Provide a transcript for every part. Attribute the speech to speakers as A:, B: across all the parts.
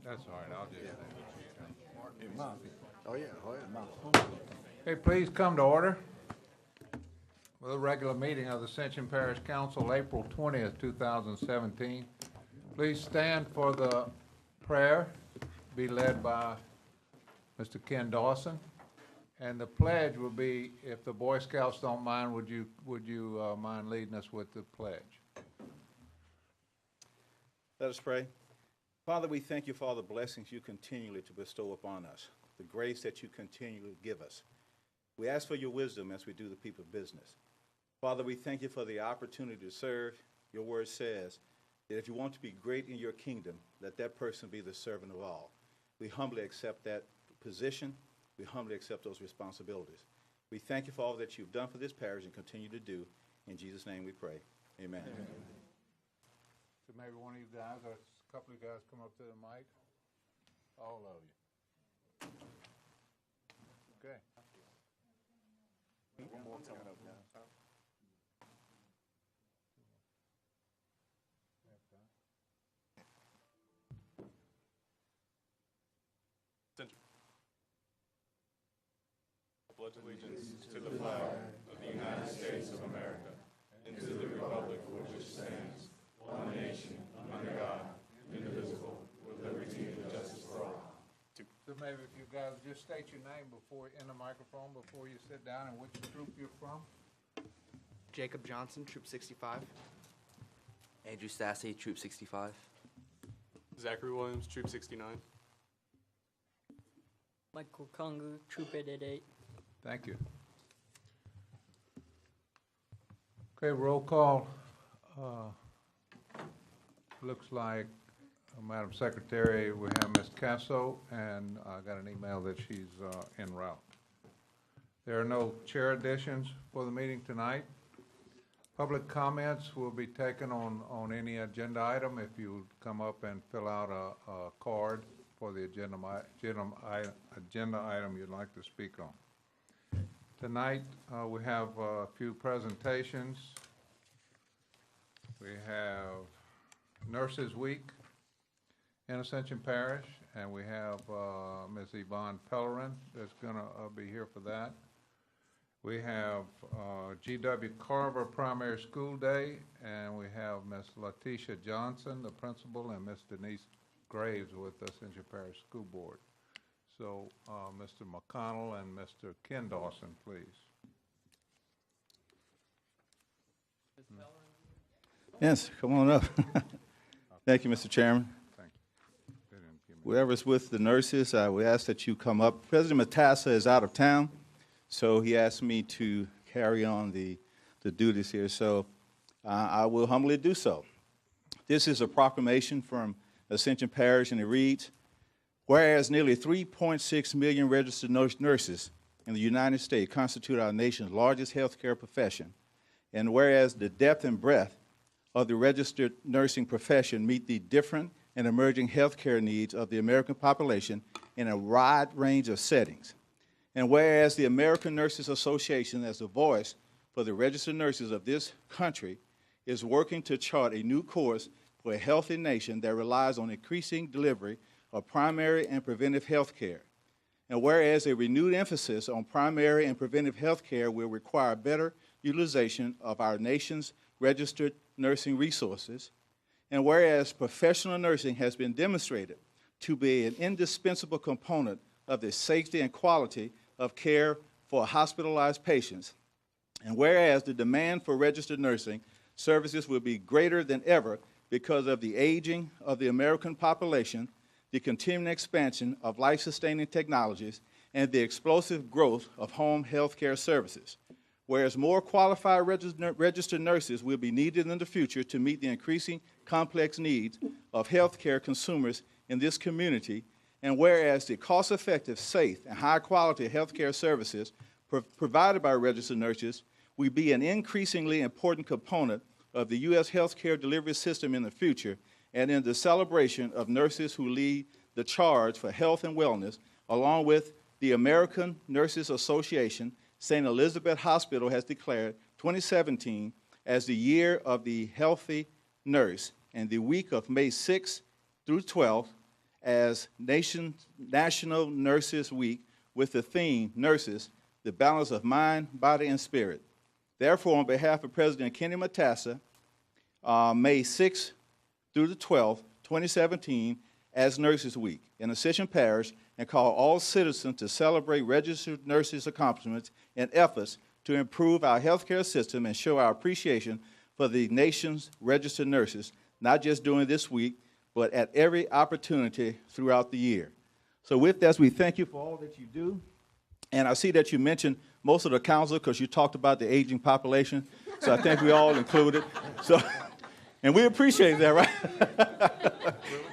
A: That's all right, I'll just.
B: Oh, yeah, oh, yeah, Mount.
A: Okay, please come to order. With a regular meeting of the Ascension Parish Council, April 20th, 2017. Please stand for the prayer, be led by Mr. Ken Dawson. And the pledge will be, if the Boy Scouts don't mind, would you mind leading us with the pledge?
C: Let us pray. Father, we thank you for all the blessings you continually to bestow upon us, the grace that you continually give us. We ask for your wisdom as we do the people's business. Father, we thank you for the opportunity to serve. Your word says that if you want to be great in your kingdom, let that person be the servant of all. We humbly accept that position. We humbly accept those responsibilities. We thank you for all that you've done for this parish and continue to do. In Jesus' name we pray. Amen. Amen.
A: So maybe one of you guys, or a couple of you guys come up to the mic. All of you. Okay.
B: One more time.
D: Pledge allegiance to the flag of the United States of America and to the republic for which it stands, one nation, under God, indivisible, with liberty and justice for all.
A: So maybe if you guys just state your name in the microphone before you sit down and which troop you're from.
E: Jacob Johnson, Troop 65.
F: Andrew Stassi, Troop 65.
D: Zachary Williams, Troop 69.
G: Michael Kongu, Troop 888.
A: Thank you. Okay, roll call. Looks like, Madam Secretary, we have Ms. Casso, and I got an email that she's en route. There are no chair additions for the meeting tonight. Public comments will be taken on any agenda item if you come up and fill out a card for the agenda item you'd like to speak on. Tonight, we have a few presentations. We have Nurses Week in Ascension Parish, and we have Ms. Yvonne Pellerin that's going to be here for that. We have G.W. Carver Primary School Day, and we have Ms. Letitia Johnson, the principal, and Ms. Denise Graves with the Ascension Parish School Board. So, Mr. McConnell and Mr. Ken Dawson, please.
C: Yes, come on up. Thank you, Mr. Chairman.
A: Thank you.
C: Whoever's with the nurses, we ask that you come up. President Matassa is out of town, so he asked me to carry on the duties here, so I will humbly do so. This is a proclamation from Ascension Parish, and it reads, whereas nearly 3.6 million registered nurses in the United States constitute our nation's largest healthcare profession, and whereas the depth and breadth of the registered nursing profession meet the different and emerging healthcare needs of the American population in a wide range of settings, and whereas the American Nurses Association, as the voice for the registered nurses of this country, is working to chart a new course for a healthy nation that relies on increasing delivery of primary and preventive health care. And whereas a renewed emphasis on primary and preventive health care will require better utilization of our nation's registered nursing resources, and whereas professional nursing has been demonstrated to be an indispensable component of the safety and quality of care for hospitalized patients, and whereas the demand for registered nursing services will be greater than ever because of the aging of the American population, the continuing expansion of life-sustaining technologies, and the explosive growth of home health care services. Whereas more qualified registered nurses will be needed in the future to meet the increasing complex needs of health care consumers in this community, and whereas the cost-effective, safe, and high-quality health care services provided by registered nurses will be an increasingly important component of the U.S. healthcare delivery system in the future, and in the celebration of nurses who lead the charge for health and wellness, along with the American Nurses Association, St. Elizabeth Hospital has declared 2017 as the year of the healthy nurse, and the week of May 6th through 12th as National Nurses Week with the theme, Nurses, the Balance of Mind, Body, and Spirit. Therefore, on behalf of President Kenny Matassa, May 6th through the 12th, 2017, as Nurses Week in Ascension Parish, and call all citizens to celebrate registered nurses' accomplishments and efforts to improve our healthcare system and show our appreciation for the nation's registered nurses, not just during this week, but at every opportunity throughout the year. So with that, we thank you for all that you do. And I see that you mentioned most of the council because you talked about the aging population. So I think we all included. So, and we appreciate that, right?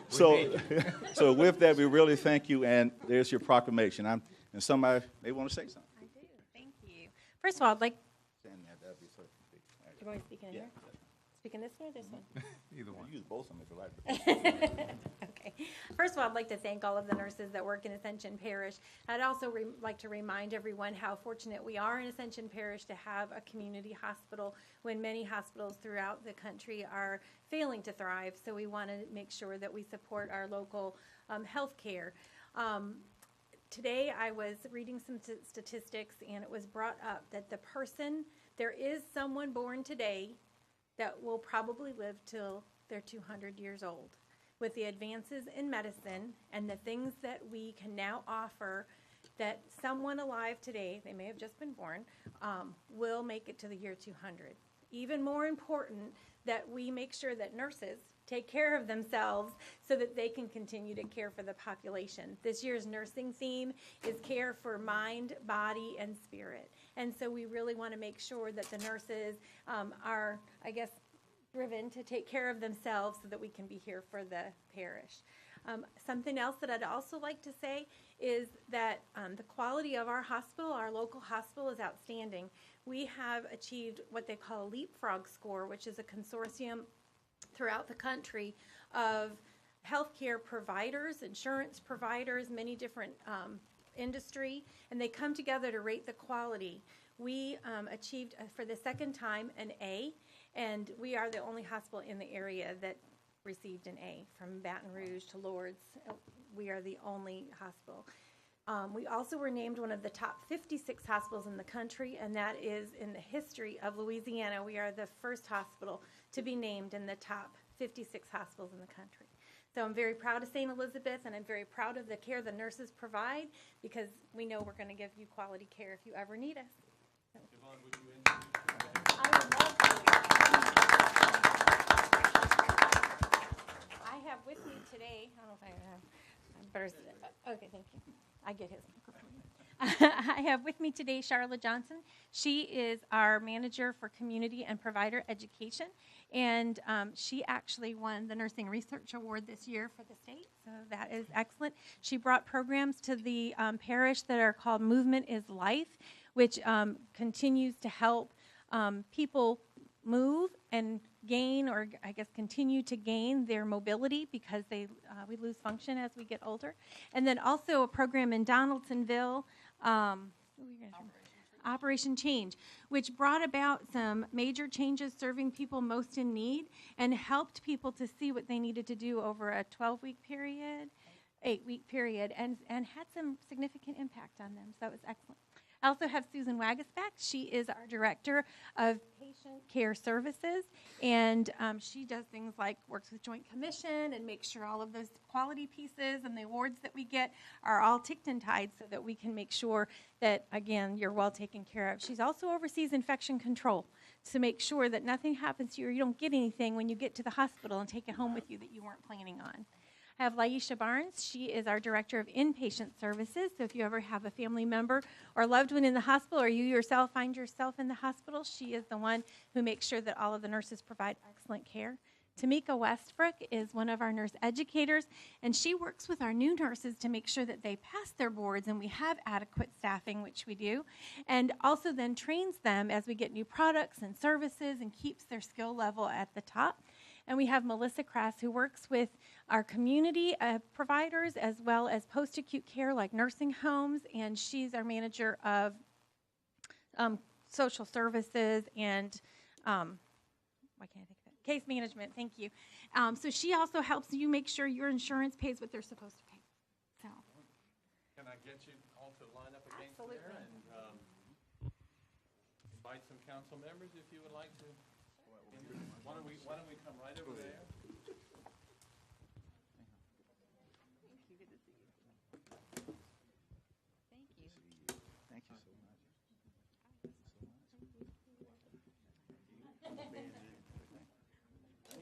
C: So with that, we really thank you. And there's your proclamation. And somebody may want to say something.
B: I do. Thank you. First of all, I'd like.
C: Stand there, that'd be so big.
B: Do you want me to speak in here? Speak in this one or this one?
A: Either one.
C: Use both of them if you like.
B: Okay. First of all, I'd like to thank all of the nurses that work in Ascension Parish. I'd also like to remind everyone how fortunate we are in Ascension Parish to have a community hospital when many hospitals throughout the country are failing to thrive. So we want to make sure that we support our local health care. Today I was reading some statistics, and it was brought up that there is someone born today that will probably live till they're 200 years old. With the advances in medicine and the things that we can now offer, that someone alive today, they may have just been born, will make it to the year 200. Even more important, that we make sure that nurses take care of themselves so that they can continue to care for the population. This year's nursing theme is care for mind, body, and spirit. And so we really want to make sure that the nurses are, driven to take care of themselves so that we can be here for the parish. Something else that I'd also like to say is that the quality of our hospital, our local hospital, is outstanding. We have achieved what they call a leapfrog score, which is a consortium throughout the country of healthcare providers, insurance providers, many different industry, and they come together to rate the quality. We achieved for the second time an A, and we are the only hospital in the area that received an A. From Baton Rouge to Lourdes, we are the only hospital. We also were named one of the top 56 hospitals in the country, and that is in the history of Louisiana. We are the first hospital to be named in the top 56 hospitals in the country. So I'm very proud of St. Elizabeth, and I'm very proud of the care the nurses provide, because we know we're going to give you quality care if you ever need us. So.
D: Yvonne, would you introduce?
B: I would love to. I have with me today, I don't know if I have, okay, thank you. I get his microphone. I have with me today Charlotte Johnson. She is our manager for community and provider education, and she actually won the Nursing Research Award this year for the state, so that is excellent. She brought programs to the parish that are called Movement is Life, which continues to help people move and gain, or continue to gain their mobility, because we lose function as we get older. And then also a program in Donaldsonville, Operation Change, which brought about some major changes serving people most in need and helped people to see what they needed to do over a 12-week period, 8-week period, and had some significant impact on them. So that was excellent. I also have Susan Wagasback. She is our Director of Patient Care Services, and she does things like works with Joint Commission and makes sure all of those quality pieces and the awards that we get are all ticked and tied so that we can make sure that, again, you're well taken care of. She also oversees infection control to make sure that nothing happens to you or you don't get anything when you get to the hospital and take it home with you that you weren't planning on. I have Laisha Barnes. She is our Director of Inpatient Services. So if you ever have a family member or loved one in the hospital, or you yourself find yourself in the hospital, she is the one who makes sure that all of the nurses provide excellent care. Tamika Westbrook is one of our nurse educators, and she works with our new nurses to make sure that they pass their boards and we have adequate staffing, which we do, and also then trains them as we get new products and services and keeps their skill level at the top. And we have Melissa Crass, who works with our community providers as well as post-acute care like nursing homes, and she's our manager of social services and case management. Thank you. So she also helps you make sure your insurance pays what they're supposed to pay.
A: some council members, if you would like to. Why don't we come right over there?
C: Thank you so much.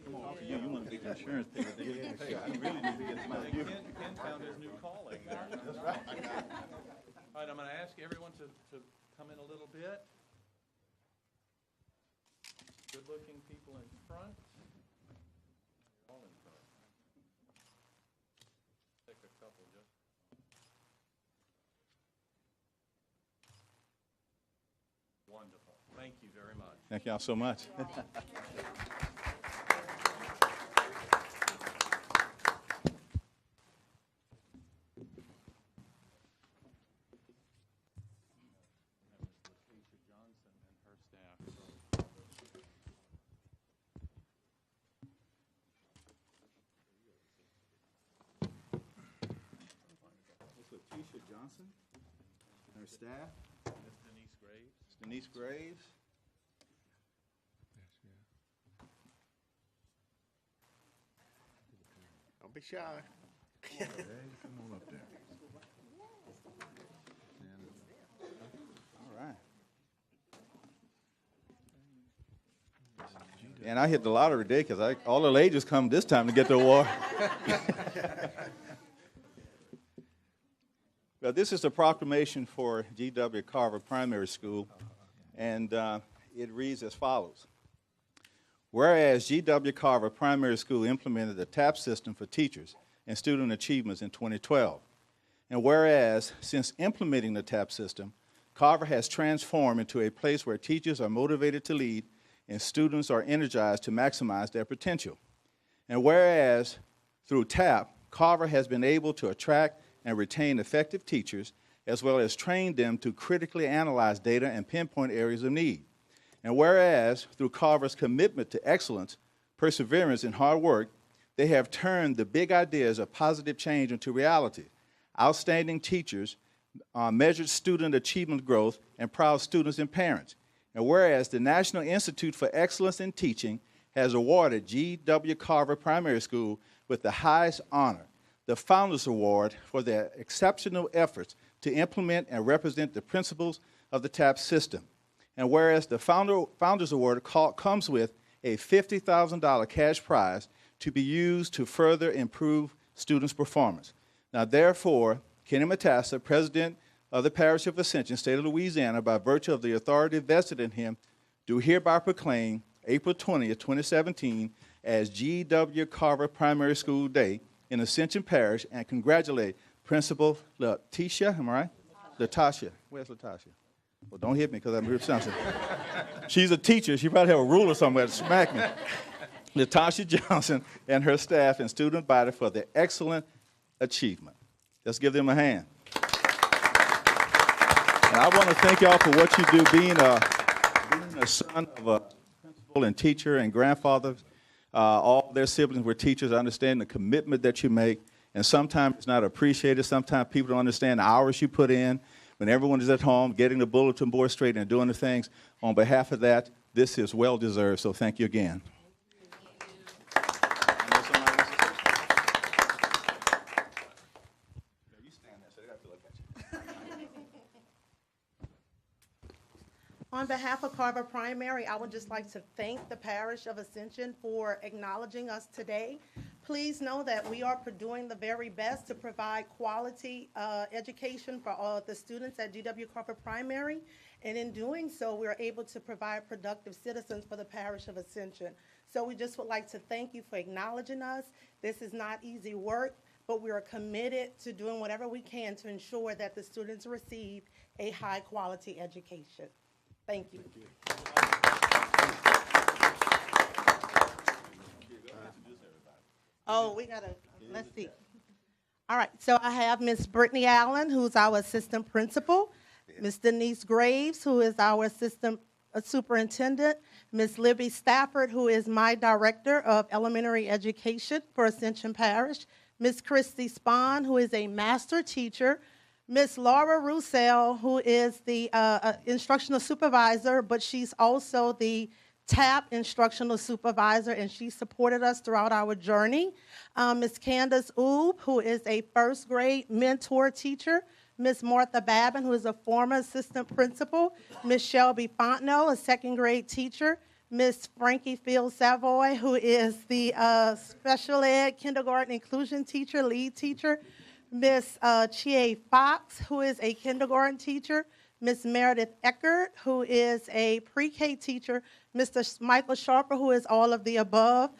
C: Come on, you want to get the insurance paid? I really need to get some money.
A: Ken found his new calling there. That's right. All right, I'm going to ask everyone to come in a little bit. Good-looking people in front. All in front. Take a couple just. Wonderful. Thank you very much.
C: Thank y'all so much. Letitia Johnson and her staff.
A: Ms. Denise Graves.
C: Denise Graves.
E: Don't be shy.
A: Come on up there.
C: All right. And I hit the lottery today because all the ladies come this time to get the award. Well, this is a proclamation for G.W. Carver Primary School, and it reads as follows. Whereas G.W. Carver Primary School implemented the TAP system for teachers and student achievements in 2012, and whereas since implementing the TAP system, Carver has transformed into a place where teachers are motivated to lead and students are energized to maximize their potential. And whereas through TAP, Carver has been able to attract and retain effective teachers, as well as train them to critically analyze data and pinpoint areas of need. And whereas, through Carver's commitment to excellence, perseverance, and hard work, they have turned the big ideas of positive change into reality. Outstanding teachers, measured student achievement growth, and proud students and parents. And whereas the National Institute for Excellence in Teaching has awarded G.W. Carver Primary School with the highest honor, the Founders Award, for their exceptional efforts to implement and represent the principles of the TAP system. And whereas the Founders Award comes with a $50,000 cash prize to be used to further improve students' performance. Now, therefore, Kenny Matassa, President of the Parish of Ascension, State of Louisiana, by virtue of the authority vested in him, do hereby proclaim April 20th, 2017 as G.W. Carver Primary School Day in Ascension Parish, and congratulate Principal Latasha, am I right? Latasha. Where's Latasha? Well, don't hit me because I'm here something. She's a teacher. She probably have a ruler somewhere to smack me. Latasha Johnson and her staff and student body for their excellent achievement. Let's give them a hand. And I want to thank y'all for what you do, being a son of a principal and teacher and grandfather. All their siblings were teachers. I understand the commitment that you make, and sometimes it's not appreciated. Sometimes people don't understand the hours you put in. When everyone is at home, getting the bulletin board straight and doing the things, on behalf of that, this is well-deserved, so thank you again.
H: On behalf of Carver Primary, I would just like to thank the Parish of Ascension for acknowledging us today. Please know that we are doing the very best to provide quality education for all the students at G.W. Carver Primary, and in doing so, we're able to provide productive citizens for the Parish of Ascension. So we just would like to thank you for acknowledging us. This is not easy work, but we are committed to doing whatever we can to ensure that the students receive a high-quality education. Thank you. Oh, we gotta, let's see. All right, so I have Miss Brittany Allen, who's our assistant principal, Miss Denise Graves, who is our assistant superintendent, Miss Libby Stafford, who is my director of elementary education for Ascension Parish, Miss Christy Spahn, who is a master teacher, Miss Laura Roussel, who is the instructional supervisor, but she's also the TAP instructional supervisor, and she supported us throughout our journey. Miss Candace Oob, who is a first grade mentor teacher. Miss Martha Babin, who is a former assistant principal. Miss Shelby Fontenot, a second grade teacher. Miss Frankie Field Savoy, who is the special ed kindergarten inclusion teacher, lead teacher. Miss Chie Fox, who is a kindergarten teacher. Miss Meredith Eckert, who is a pre-K teacher. Mr. Michael Sharper, who is all of the above.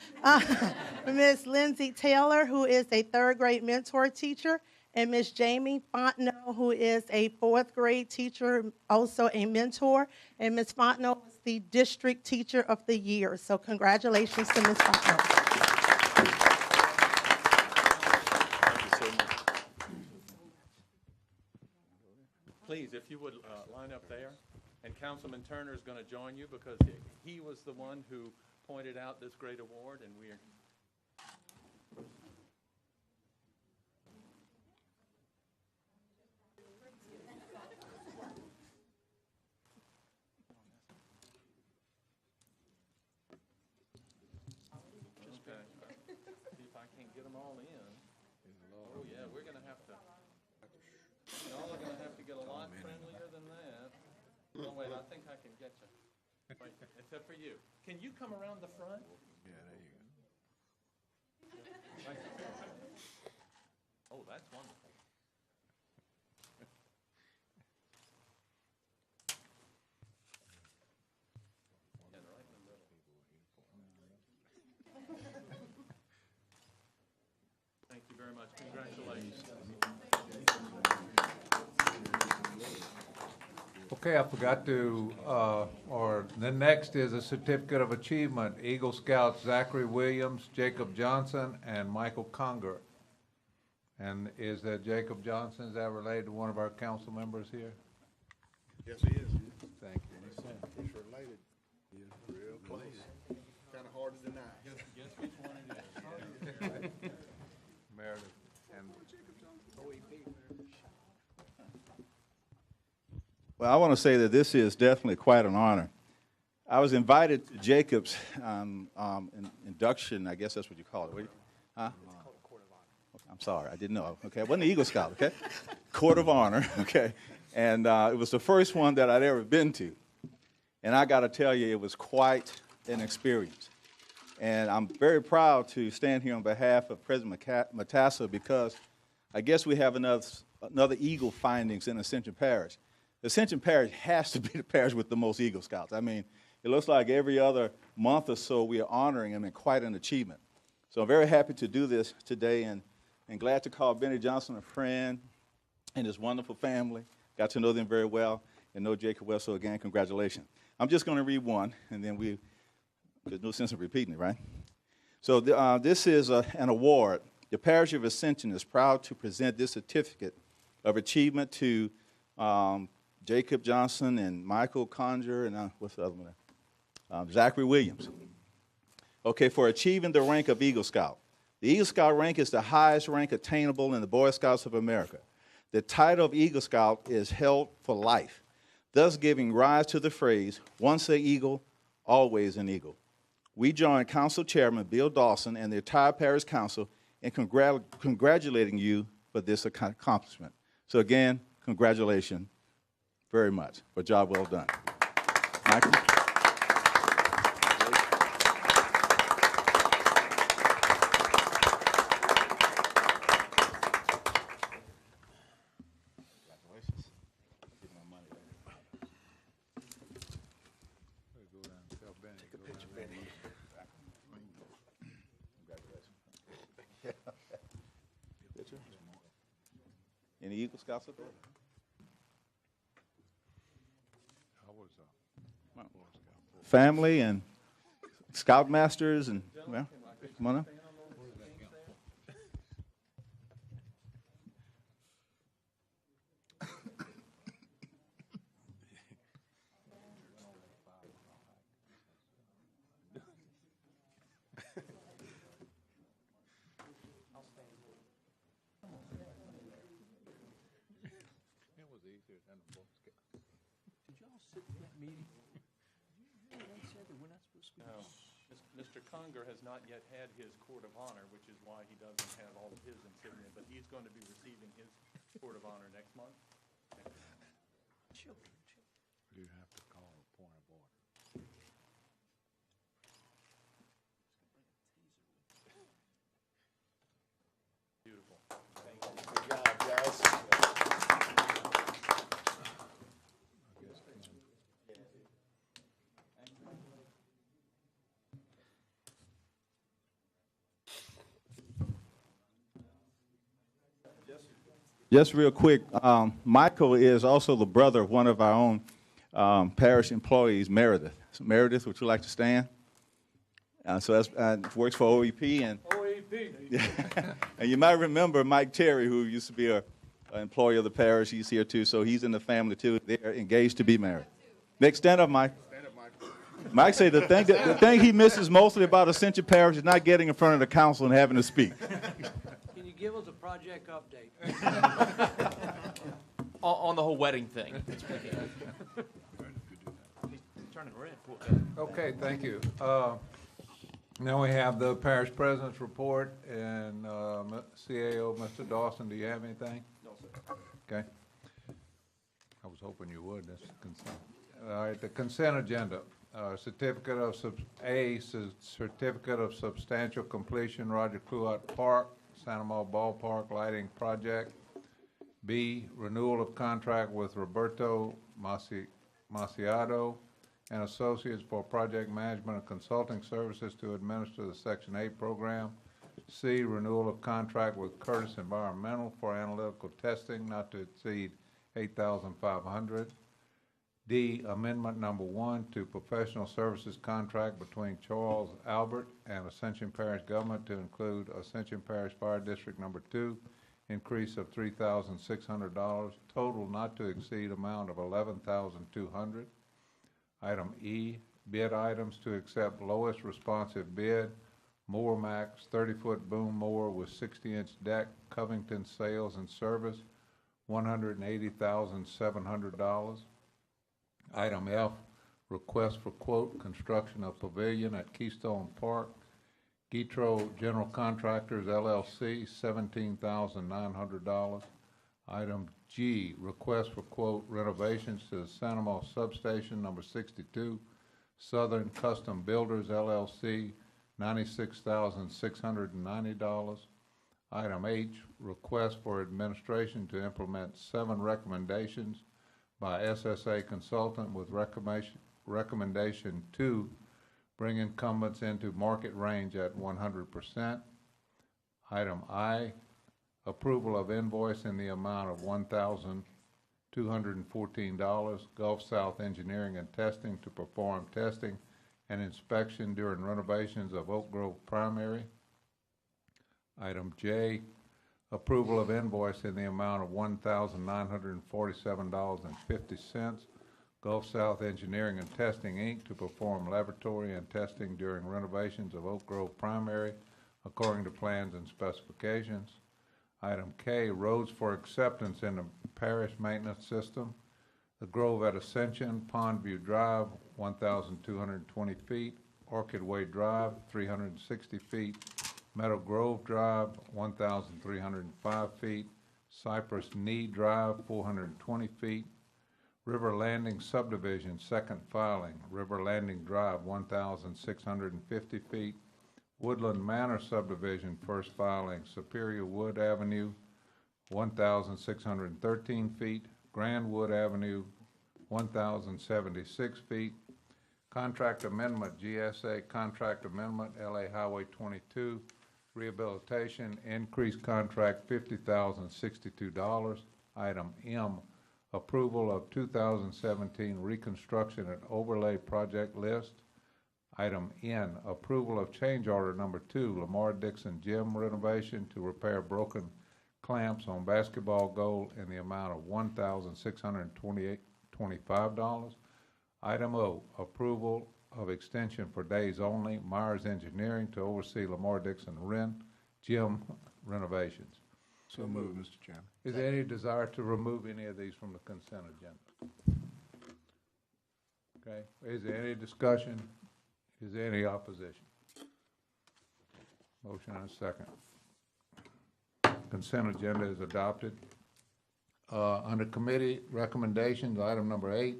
H: Miss Lindsay Taylor, who is a third grade mentor teacher. And Miss Jamie Fontenot, who is a fourth grade teacher, also a mentor. And Miss Fontenot was the district teacher of the year. So congratulations to Miss Fontenot.
D: Please, if you would line up there, and Councilman Turner is going to join you because he was the one who pointed out this great award, and we are. Okay. See if I can get them all in. Oh yeah, we're going to have to. Y'all are going to have to get a lot friendlier than that. Oh, wait, I think I can get you. Wait, except for you. Can you come around the front? Yeah, there you go. Oh, that's wonderful. Yeah, right in the middle. Thank you very much. Congratulations.
A: Okay, I forgot to, or the next is a certificate of achievement, Eagle Scouts Zachary Williams, Jacob Johnson, and Michael Conger. And is that Jacob Johnson, is that related to one of our council members here?
I: Yes, he is.
A: Thank you.
I: He's related. Yeah, real close. Kind of hard to deny.
D: Guess which one it is.
A: Meredith and
C: Well, I want to say that this is definitely quite an honor. I was invited to Jacob's induction, I guess that's what you call it. Huh? I'm sorry, I didn't know. Okay, I wasn't an Eagle Scout, okay? Court of Honor, okay? And it was the first one that I'd ever been to. And I got to tell you, it was quite an experience. And I'm very proud to stand here on behalf of President Matassa because I guess we have another Eagle findings in Ascension Parish. Ascension Parish has to be the parish with the most Eagle Scouts. I mean, it looks like every other month or so we are honoring them, and quite an achievement. So I'm very happy to do this today and glad to call Benny Johnson a friend and his wonderful family. Got to know them very well and know Jacob well, so again, congratulations. I'm just going to read one, and then there's no sense in repeating it, right? So this is an award. The Parish of Ascension is proud to present this certificate of achievement to Jacob Johnson and Michael Conger and what's the other one? Zachary Williams. Okay, for achieving the rank of Eagle Scout. The Eagle Scout rank is the highest rank attainable in the Boy Scouts of America. The title of Eagle Scout is held for life, thus giving rise to the phrase, once an Eagle, always an Eagle. We join Council Chairman Bill Dawson and the entire Parish Council in congratulating you for this accomplishment. So again, congratulations very much for a job well done. Michael? Any Eagle Scouts up there? Family and Scoutmasters and, well, come on up.
J: Did y'all sit in that meeting? Did you hear what they said that we're not supposed to be?
D: No. Mr. Conger has not yet had his court of honor, which is why he doesn't have all of his insignia, but he's going to be receiving his court of honor next month.
J: Children.
A: You have to call a point of order.
D: Beautiful. Thank you.
I: Good job, guys.
C: Just real quick, Michael is also the brother of one of our own parish employees, Meredith. So Meredith, would you like to stand? So that's works for OEP, and and you might remember Mike Terry, who used to be an employee of the parish. He's here too, so he's in the family too. They're engaged to be married. Next, stand up, Mike.
I: Stand up, Mike.
C: Mike said the thing he misses mostly about Ascension Parish is not getting in front of the council and having to speak.
J: Can you give us a project update?
K: On the whole wedding thing.
D: He's turning red.
A: Okay, thank you. Now we have the parish president's report, and CAO, Mr. Dawson, do you have anything?
D: No, sir.
A: Okay. I was hoping you would. That's consent. All right, the consent agenda. Certificate of substantial completion, Roger Cluot Park, Santa Maria Ballpark Lighting Project. B, renewal of contract with Roberto Maciado and Associates for project management and consulting services to administer the Section 8 program. C, renewal of contract with Curtis Environmental for analytical testing not to exceed $8,500. D, amendment number 1 to professional services contract between Charles Albert and Ascension Parish government to include Ascension Parish Fire District number 2, increase of $3,600, total not to exceed amount of $11,200. Item E, bid items to accept lowest responsive bid, Mower Max 30-foot boom mower with 60-inch deck, Covington Sales and Service, $180,700. Item F, request for quote, construction of pavilion at Keystone Park, Getro General Contractors LLC, $17,900. Item G, request for quote, renovations to the Santa Maria Substation number 62, Southern Custom Builders LLC, $96,690. Item H, request for administration to implement 7 recommendations by SSA consultant with recommendation 2, bring incumbents into market range at 100%. Item I, approval of invoice in the amount of $1,214, Gulf South Engineering and Testing to perform testing and inspection during renovations of Oak Grove Primary. Item J, approval of invoice in the amount of $1,947.50, Gulf South Engineering and Testing, Inc., to perform laboratory and testing during renovations of Oak Grove Primary according to plans and specifications. Item K, roads for acceptance in the parish maintenance system. The Grove at Ascension, Pondview Drive, 1,220 feet, Orchid Way Drive, 360 feet, Meadow Grove Drive, 1,305 feet, Cypress Knee Drive, 420 feet, River Landing Subdivision, second filing, River Landing Drive, 1,650 feet, Woodland Manor Subdivision, first filing, Superior Wood Avenue, 1,613 feet, Grand Wood Avenue, 1,076 feet, Contract Amendment, GSA Contract Amendment, LA Highway 22, Rehabilitation, increased contract $50,062. Item M, approval of 2017 reconstruction and overlay project list. Item N, approval of change order number 2, Lamar Dixon Gym renovation to repair broken clamps on basketball goal in the amount of $1,625. Item O, approval of extension for days only, Myers Engineering to oversee Lamar Dixon Gym renovations.
I: So moved, Mr. Chairman.
A: Is there any desire to remove any of these from the consent agenda? Okay, is there any discussion? Is there any opposition? Motion and a second. Consent agenda is adopted. Under committee recommendations, item number 8,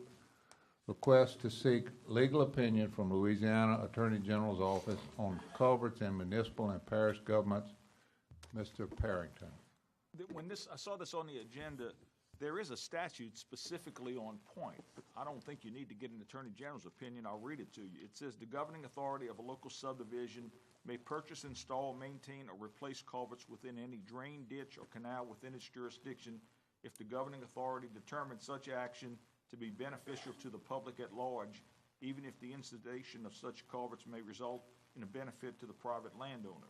A: request to seek legal opinion from Louisiana Attorney General's Office on culverts in municipal and parish governments. Mr. Parrington.
J: When I saw this on the agenda, there is a statute specifically on point. I don't think you need to get an Attorney General's opinion. I'll read it to you. It says, the governing authority of a local subdivision may purchase, install, maintain, or replace culverts within any drain, ditch, or canal within its jurisdiction if the governing authority determines such action to be beneficial to the public at large, even if the installation of such culverts may result in a benefit to the private landowner.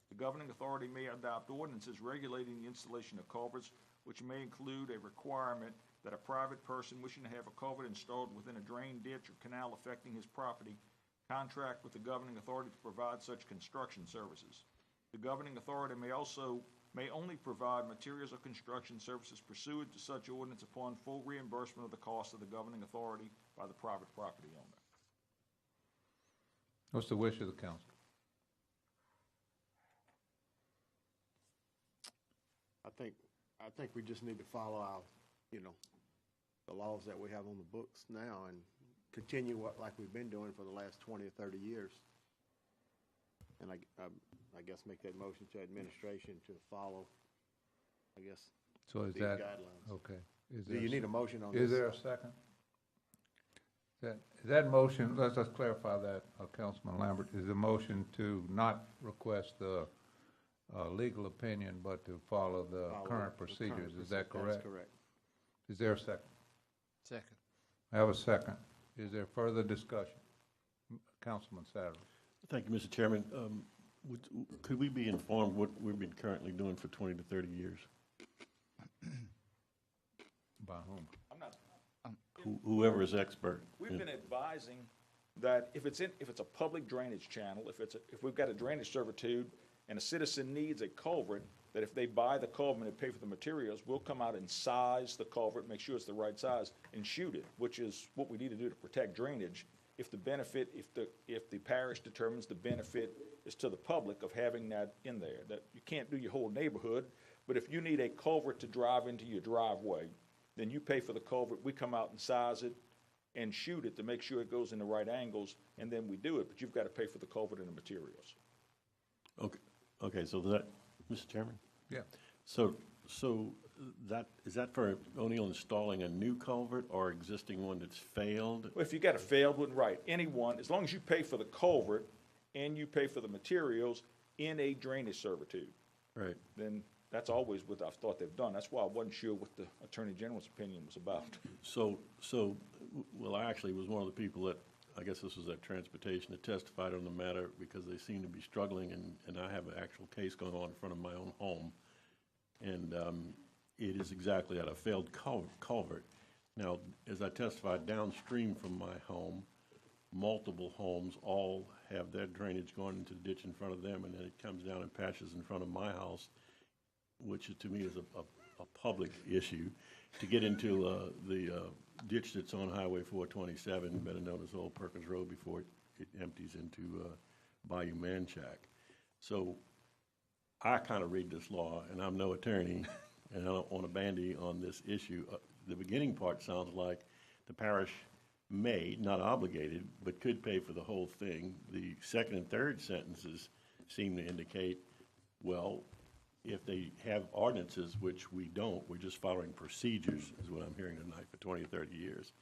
J: The governing authority may adopt ordinances regulating the installation of culverts, which may include a requirement that a private person wishing to have a culvert installed within a drain, ditch, or canal affecting his property contract with the governing authority to provide such construction services. The governing authority may only provide materials or construction services pursuant to such ordinance upon full reimbursement of the cost of the governing authority by the private property owner.
A: What's the wish of the council?
I: I think we just need to follow our, the laws that we have on the books now and continue like we've been doing for the last 20 or 30 years. And I guess make that motion to administration to follow,
A: So is
I: these
A: that,
I: guidelines.
A: okay.
I: Do you need a motion on this?
A: Is there a second? Is that motion, let's just clarify that, Councilman Lambert, is the motion to not request the legal opinion, but to follow the current procedures, is that correct?
I: That's correct.
A: Is there a second?
E: Second.
A: I have a second. Is there further discussion? Councilman Satterwhite.
L: Thank you, Mr. Chairman. Could we be informed what we've been currently doing for 20 to 30 years?
A: By whom?
J: I'm not.
L: Whoever is expert.
J: We've been advising that if it's a public drainage channel, if we've got a drainage servitude and a citizen needs a culvert, that if they buy the culvert and they pay for the materials, we'll come out and size the culvert, make sure it's the right size, and shoot it, which is what we need to do to protect drainage. If the parish determines the benefit is to the public of having that in there, that you can't do your whole neighborhood, but if you need a culvert to drive into your driveway, then you pay for the culvert, we come out and size it and shoot it to make sure it goes in the right angles, and then we do it, but you've got to pay for the culvert and the materials.
L: Okay, so that, Mr. Chairman?
A: Yeah.
L: So is that for only installing a new culvert or existing one that's failed?
J: Well, if you got a failed one, right, anyone, as long as you pay for the culvert and you pay for the materials in a drainage servitude.
L: Right.
J: Then that's always what I've thought they've done. That's why I wasn't sure what the Attorney General's opinion was about.
L: Well, I actually was one of the people that, I guess this was at Transportation, that testified on the matter because they seem to be struggling, and I have an actual case going on in front of my own home. And it is exactly that, a failed culvert. Now, as I testified, downstream from my home, multiple homes all have their drainage going into the ditch in front of them, and then it comes down and patches in front of my house, which to me is a public issue, to get into the ditch that's on Highway 427, better known as Old Perkins Road, before it empties into Bayou Manchac. So I kind of read this law, and I'm no attorney, and I don't want to bandy on this issue. The beginning part sounds like the parish may, not obligated, but could pay for the whole thing. The second and third sentences seem to indicate, well, if they have ordinances, which we don't, we're just following procedures, is what I'm hearing tonight for 20 or 30 years.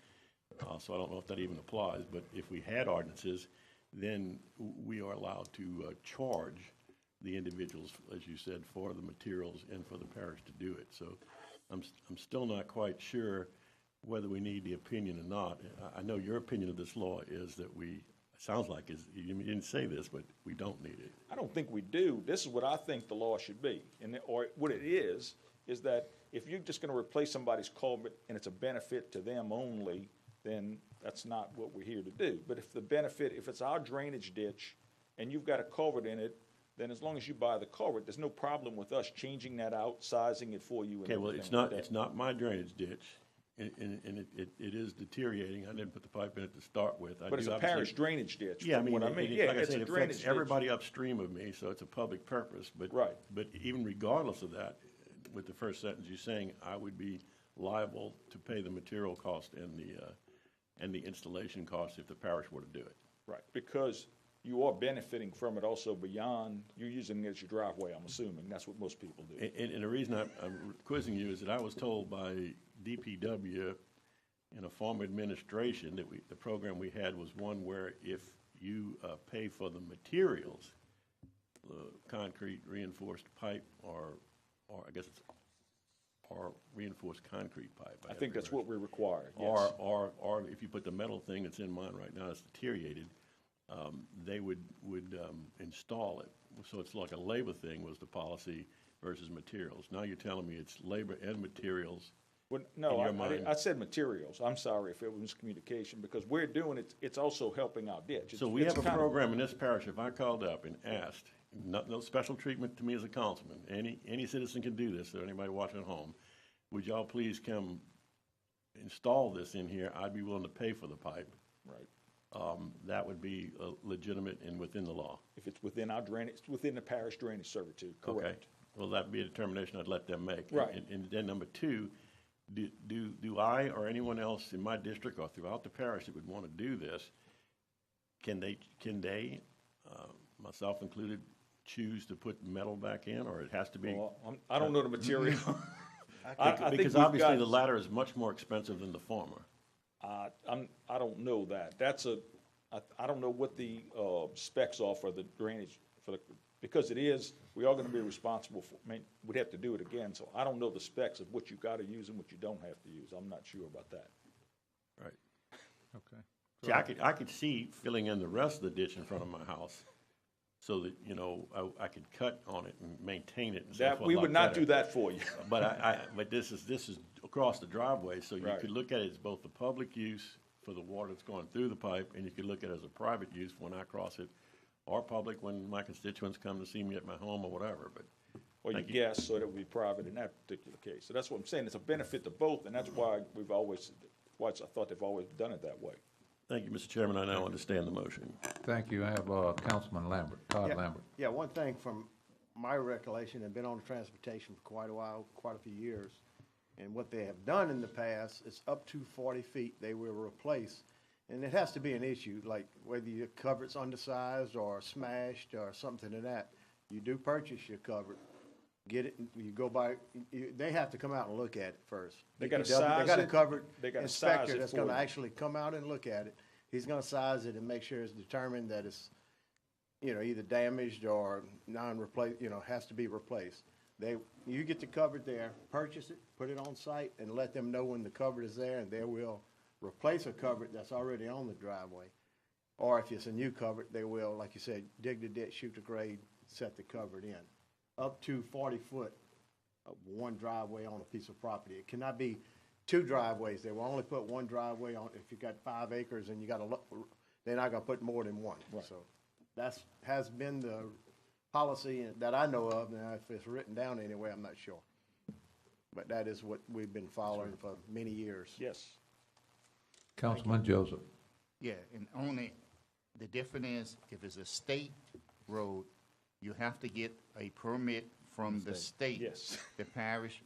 L: So I don't know if that even applies, but if we had ordinances, then we are allowed to charge the individuals, as you said, for the materials and for the parish to do it. So I'm still not quite sure whether we need the opinion or not. I know your opinion of this law is that sounds like you didn't say this, but we don't need it.
J: I don't think we do. This is what I think the law should be. Or what it is that if you're just going to replace somebody's culvert and it's a benefit to them only, then that's not what we're here to do. But if it's our drainage ditch and you've got a culvert in it then as long as you buy the culvert, there's no problem with us changing that out, sizing it for you and
L: Okay, well,
J: everything like that.
L: it's not my drainage ditch, and it is deteriorating. I didn't put the pipe in it to start with.
J: But it's a parish drainage ditch,
L: Yeah, I
J: from
L: mean,
J: what I
L: it-
J: mean.
L: it-
J: Yeah,
L: like I
J: it's
L: said,
J: a
L: it
J: drainage
L: affects
J: ditch.
L: everybody upstream of me, so it's a public purpose. But
J: Right.
L: But even regardless of that, with the first sentence you're saying, I would be liable to pay the material cost and the installation cost if the parish were to do it.
J: Right, because you are benefiting from it also beyond, you're using it as your driveway, I'm assuming. That's what most people do.
L: And the reason I'm quizzing you is that I was told by DPW in a former administration that the program we had was one where if you pay for the materials, the concrete reinforced pipe or I guess it's, or reinforced concrete pipe.
J: I think that's what we require, yes.
L: Or if you put the metal thing that's in mine right now, it's deteriorated, they would install it. So it's like a labor thing was the policy versus materials. Now you're telling me it's labor and materials.
J: Well, no,
L: in your mind.
J: I said materials. I'm sorry if it was miscommunication, because we're doing it, it's also helping our ditch.
L: So we have a program in this parish, if I called up and asked, no special treatment to me as a councilman, any citizen can do this, or anybody watching at home, would y'all please come install this in here? I'd be willing to pay for the pipe.
J: Right.
L: That would be legitimate and within the law.
J: If it's within our drainage, within the parish drainage servitude,
L: Okay.
J: correct.
L: Well, that'd be a determination I'd let them make.
J: Right.
L: And then number two, do I or anyone else in my district or throughout the parish that would want to do this, can they, myself included, choose to put metal back in, or it has to be?
J: Well, I don't know the material. I think
L: Because
J: we've
L: obviously
J: got-
L: the latter is much more expensive than the former.
J: I don't know that. I don't know what the specs are for the drainage, because we are gonna be responsible for, we'd have to do it again, so I don't know the specs of what you gotta use and what you don't have to use. I'm not sure about that.
L: Right.
A: Okay.
L: See, I could see filling in the rest of the ditch in front of my house so that, I could cut on it and maintain it and so forth.
J: We
L: a
J: would
L: lot
J: not
L: better.
J: do that for you.
L: But this is across the driveway, so you
J: Right.
L: could look at it as both the public use for the water that's going through the pipe, and you could look at it as a private use when I cross it, or public when my constituents come to see me at my home or whatever, but.
J: Or your
L: thank you.
J: guests, so that would be private in that particular case. So that's what I'm saying, it's a benefit to both, and that's why I thought they've always done it that way.
L: Thank you, Mr. Chairman. I now understand the motion.
A: Thank you. I have Councilman Lambert, Todd Lambert.
I: Yeah, one thing from my recollection, I've been on transportation for quite a while, quite a few years, and what they have done in the past is up to 40 feet, they will replace. And it has to be an issue, like whether your covert's undersized or smashed or something to that. You do purchase your cover, get it, you go by, they have to come out and look at it first.
J: They gotta
I: DPW,
J: size
I: They got a
J: it.
I: covered
J: They gotta size
I: inspector
J: it
I: that's
J: for
I: gonna
J: you.
I: actually come out and look at it. He's gonna size it and make sure it's determined that it's, either damaged or non-replace, has to be replaced. You get the cover there, purchase it, put it on site, and let them know when the cover is there, and they will replace a cover that's already on the driveway. Or if it's a new cover, they will, like you said, dig the ditch, shoot the grade, set the cover in. Up to 40 foot of one driveway on a piece of property. It cannot be two driveways. They will only put one driveway on, if you got 5 acres and you got they're not gonna put more than one. So has been the policy that I know of. Now, if it's written down anywhere, I'm not sure. But that is what we've been following for many years.
J: Yes.
A: Councilman Joseph.
M: Yeah, and only, the difference is, if it's a state road, you have to get a permit from the state.
J: Yes.
M: The parish,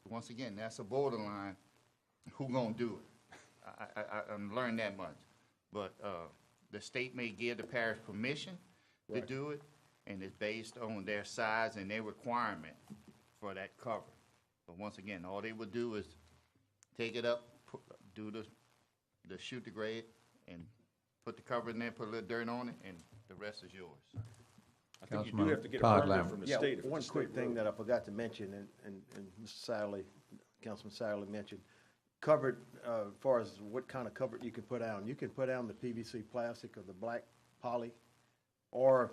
M: once again, that's a borderline, who gonna do it? I learned that much. But, the state may give the parish permission to
J: Right.
M: do it, and it's based on their size and their requirement for that cover. But once again, all they would do is take it up, do the shoot the grade, and put the cover in there, put a little dirt on it, and the rest is yours.
J: I think you do
A: Councilman
J: have to get a
A: Todd
J: permit
A: Lambert.
J: from the
I: Yeah,
J: state. if it's
I: one
J: a
I: quick
J: state
I: thing
J: road.
I: that I forgot to mention, and Mr. Satterley, Councilman Satterley mentioned, covered, as far as what kind of cover you can put down. You can put down the PVC plastic or the black poly, or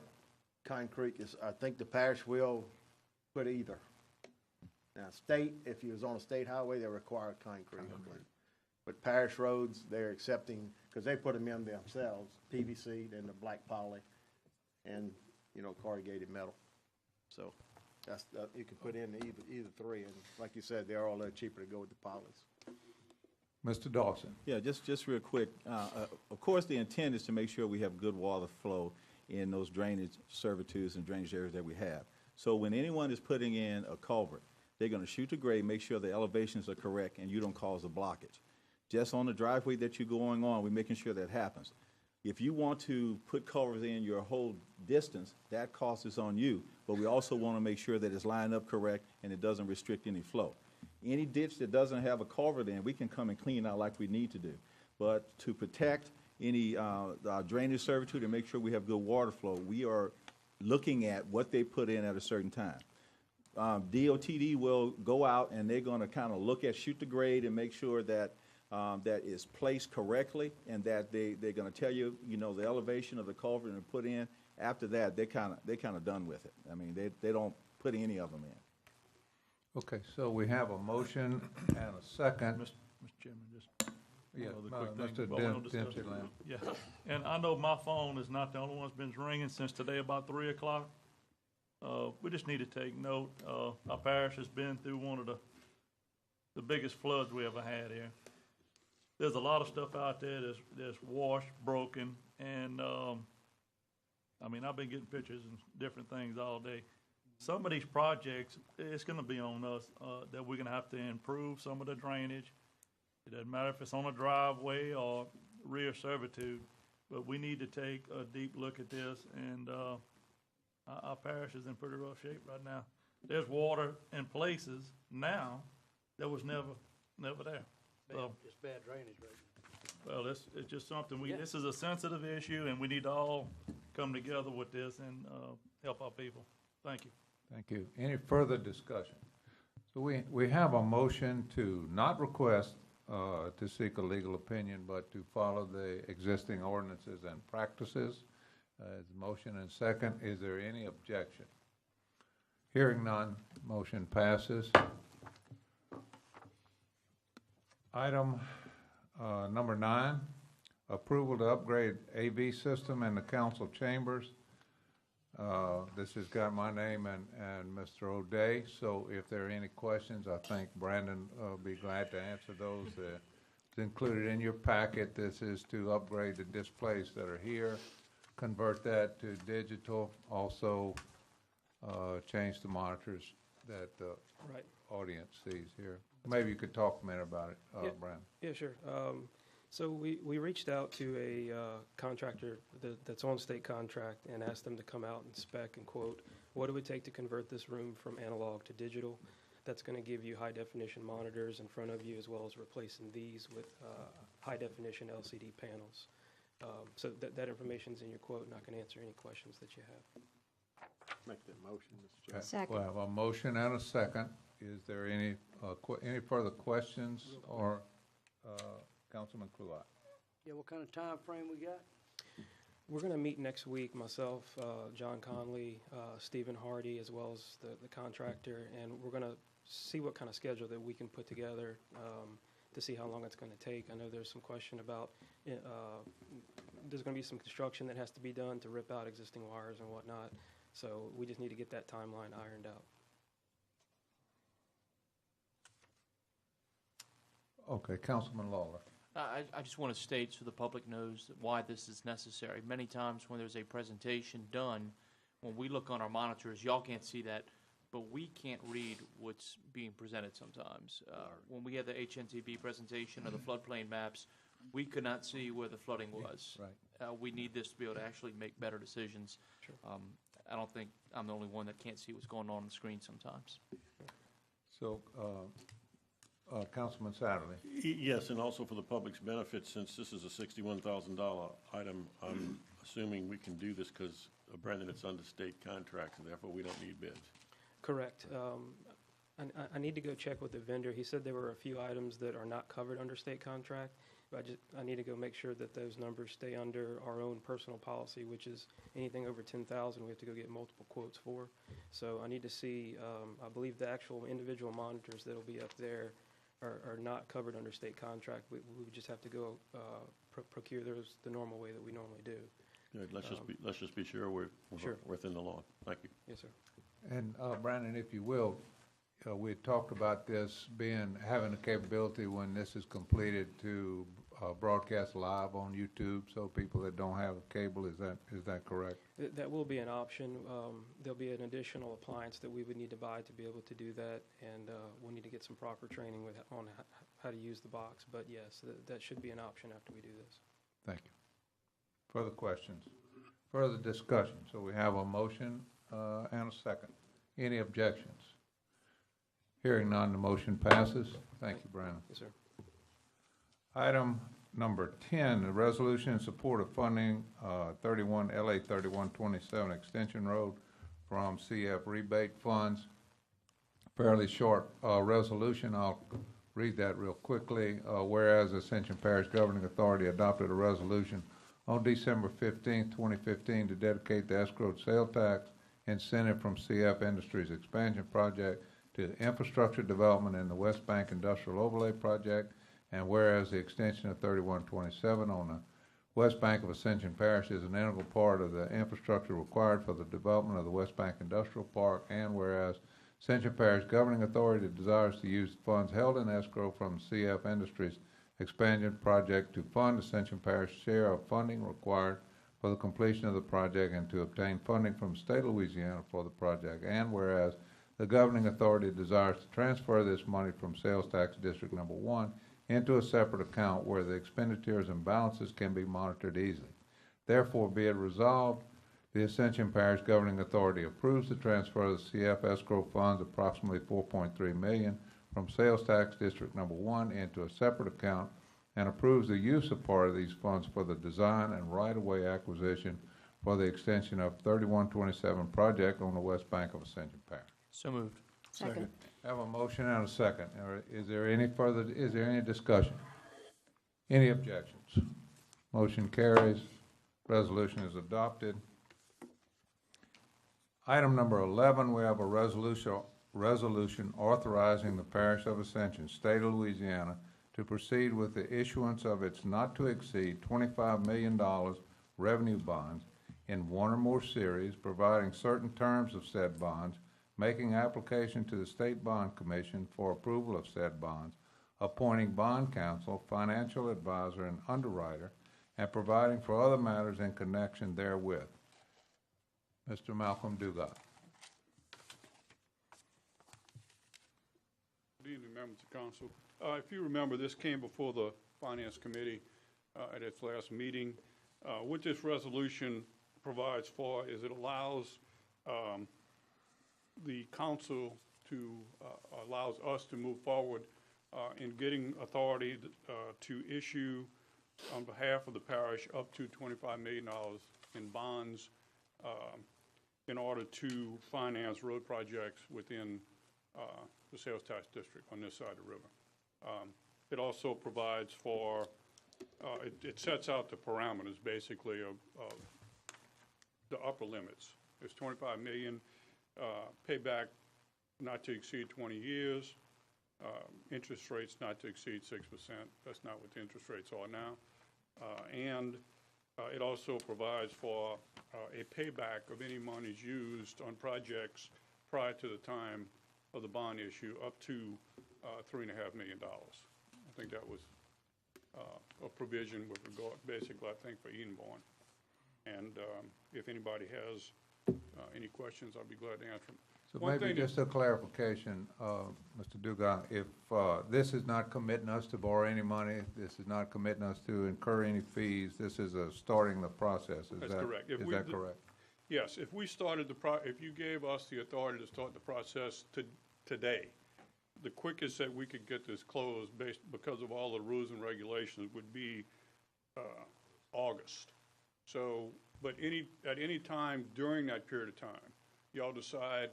I: concrete. I think the parish will put either. Now, if you was on a state highway, they require concrete. But parish roads, they're accepting, because they put them in themselves, PVC, then the black poly. And, corrugated metal. So that's, you can put in either three, and like you said, they're all a little cheaper to go with the polys.
A: Mr. Dawson?
C: Yeah, just real quick. Of course, the intent is to make sure we have good water flow in those drainage servitudes and drainage areas that we have. So when anyone is putting in a culvert, they're going to shoot the grade, make sure the elevations are correct, and you don't cause a blockage. Just on the driveway that you're going on, we're making sure that happens. If you want to put culverts in your whole distance, that cost is on you, but we also want to make sure that it's lined up correct and it doesn't restrict any flow. Any ditch that doesn't have a culvert in, we can come and clean out like we need to do. But to protect any drainage servitude and make sure we have good water flow, we are looking at what they put in at a certain time. DOTD will go out and they're going to kind of look at, shoot the grade and make sure that that is placed correctly, and that they're going to tell you, the elevation of the culvert and put in. After that, they're kind of done with it. I mean, they don't put any of them in.
A: Okay, so we have a motion and a second.
N: Mr. Chairman, just
A: Yeah,
N: one other quick thing.
A: Mr.
N: Well, we don't discuss
A: Dempsey
N: it.
A: Lamb.
N: Yeah, and I know my phone is not the only one that's been ringing since today about 3 o'clock. We just need to take note. Our parish has been through one of the biggest floods we ever had here. There's a lot of stuff out there that's washed, broken, and I've been getting pictures and different things all day. Some of these projects, it's going to be on us that we're going to have to improve some of the drainage. It doesn't matter if it's on a driveway or rear servitude, but we need to take a deep look at this, and our parish is in pretty rough shape right now. There's water in places now that was never there. So,
O: It's bad drainage right now.
N: well, it's just something, this is a sensitive issue, and we need to all come together with this and help our people. Thank you.
A: Thank you. Any further discussion? So we have a motion to not request to seek a legal opinion, but to follow the existing ordinances and practices. Motion and second. Is there any objection? Hearing none, motion passes. Item number 9, approval to upgrade AV system in the council chambers. This has got my name and Mr. O'Day, so if there are any questions, I think Brandon will be glad to answer those. It's included in your packet. This is to upgrade the displays that are here, convert that to digital, also change the monitors that the audience sees here. Maybe you could talk a minute about it, Brandon.
P: Yeah, sure. So we reached out to a contractor that's on state contract and asked them to come out and spec and quote what it would take to convert this room from analog to digital. That's going to give you high definition monitors in front of you, as well as replacing these with high definition LCD panels. So that information's in your quote, and I can answer any questions that you have.
I: Make that motion, Mr. Chairman.
B: Second.
A: We have a motion and a second. Is there any further questions or Councilman Kluat?
O: Yeah, what kind of time frame we got?
P: We're going to meet next week, myself, John Conley, Stephen Hardy, as well as the contractor, and we're going to see what kind of schedule that we can put together to see how long it's going to take. I know there's some question about there's going to be some construction that has to be done to rip out existing wires and whatnot, so we just need to get that timeline ironed out.
A: Okay, Councilman Lawler.
K: I just want to state so the public knows why this is necessary. Many times when there's a presentation done, when we look on our monitors, y'all can't see that, but we can't read what's being presented sometimes. When we had the HNTB presentation of the floodplain maps, we could not see where the flooding was.
A: Right.
K: We need this to be able to actually make better decisions.
P: Sure.
K: I don't think I'm the only one that can't see what's going on the screen sometimes.
A: So, Councilman Satterley.
L: Yes, and also for the public's benefit, since this is a $61,000 item, I'm assuming we can do this because, Brandon, it's under state contracts, and therefore we don't need bids.
P: Correct. I need to go check with the vendor. He said there were a few items that are not covered under state contract, but I need to go make sure that those numbers stay under our own personal policy, which is anything over 10,000 we have to go get multiple quotes for. So I need to see, I believe the actual individual monitors that'll be up there are not covered under state contract. We would just have to go procure those the normal way that we normally do.
L: Good, let's just be sure we're
P: Sure.
L: within the law. Thank you.
P: Yes, sir.
A: And Brandon, if you will, we had talked about this having the capability when this is completed to broadcast live on YouTube, so people that don't have a cable, is that correct?
P: That will be an option. There'll be an additional appliance that we would need to buy to be able to do that, and we'll need to get some proper training on how to use the box. But yes, that should be an option after we do this.
A: Thank you. Further questions? Further discussion? So we have a motion and a second. Any objections? Hearing none, the motion passes. Thank you, Brandon.
P: Yes, sir.
A: Item number 10, a resolution in support of funding LA 3127 Extension Road from CF rebate funds. Fairly short resolution. I'll read that real quickly. Whereas Ascension Parish Governing Authority adopted a resolution on December 15, 2015 to dedicate the escrowed sales tax incentive from CF Industries Expansion Project to infrastructure development in the West Bank Industrial Overlay Project, and whereas the extension of 3127 on the West Bank of Ascension Parish is an integral part of the infrastructure required for the development of the West Bank Industrial Park, and whereas Ascension Parish Governing Authority desires to use funds held in escrow from CF Industries Expansion Project to fund Ascension Parish share of funding required for the completion of the project and to obtain funding from the state of Louisiana for the project, and whereas the governing authority desires to transfer this money from Sales Tax District Number 1 into a separate account where the expenditures and balances can be monitored easily. Therefore, be it resolved, the Ascension Parish Governing Authority approves the transfer of the CF escrow funds, approximately $4.3 million, from Sales Tax District Number 1 into a separate account, and approves the use of part of these funds for the design and right-of-way acquisition for the extension of 3127 project on the West Bank of Ascension Parish.
K: So moved.
O: Second.
A: Have a motion and a second. Is there any discussion? Any objections? Motion carries. Resolution is adopted. Item number 11, we have a resolution authorizing the Parish of Ascension, State of Louisiana, to proceed with the issuance of its not to exceed $25 million revenue bonds in one or more series, providing certain terms of said bonds, making application to the State Bond Commission for approval of said bonds, appointing bond counsel, financial advisor, and underwriter, and providing for other matters in connection therewith. Mr. Malcolm Dugas.
Q: Good evening, members of council. If you remember, this came before the Finance Committee at its last meeting. What this resolution provides for is it allows the council allows us to move forward in getting authority to issue on behalf of the parish up to $25 million in bonds in order to finance road projects within the sales tax district on this side of the river. It also provides for, it sets out the parameters basically of the upper limits. There's $25 million, payback not to exceed 20 years, interest rates not to exceed 6%. That's not what the interest rates are now. And it also provides for a payback of any monies used on projects prior to the time of the bond issue up to $3.5 million. I think that was a provision with regard, basically, I think, for Edenborn. And if anybody has any questions, I'll be glad to answer them.
A: So maybe just a clarification, Mr. Dugan, if this is not committing us to borrow any money, this is not committing us to incur any fees, this is starting the process.
Q: That's correct.
A: Is that correct?
Q: Yes. If we started if you gave us the authority to start the process today, the quickest that we could get this closed because of all the rules and regulations would be August. So, but at any time during that period of time, y'all decide,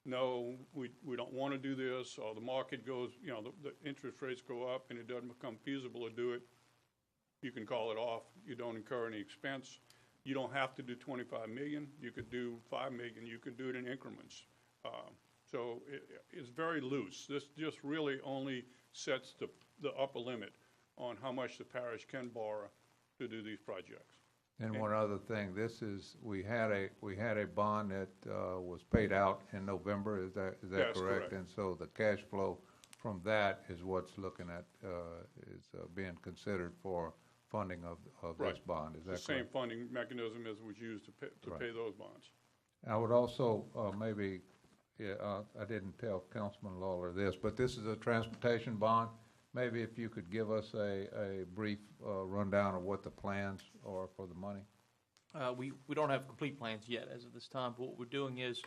Q: no, we don't want to do this, or the market goes, the interest rates go up and it doesn't become feasible to do it, you can call it off. You don't incur any expense. You don't have to do 25 million. You could do 5 million. You can do it in increments. So it's very loose. This just really only sets the upper limit on how much the parish can borrow to do these projects.
A: And one other thing, this is, we had a bond that was paid out in November, is that
Q: That's
A: correct?
Q: correct.
A: And so the cash flow from that is what's looking at, is being considered for funding of this
Q: Right.
A: bond, is that
Q: The
A: correct?
Q: same funding mechanism as was used to
A: Right.
Q: pay those bonds.
A: I would also, maybe, I didn't tell Councilman Lawler this, but this is a transportation bond. Maybe if you could give us a brief rundown of what the plans are for the money?
K: We don't have complete plans yet as of this time, but what we're doing is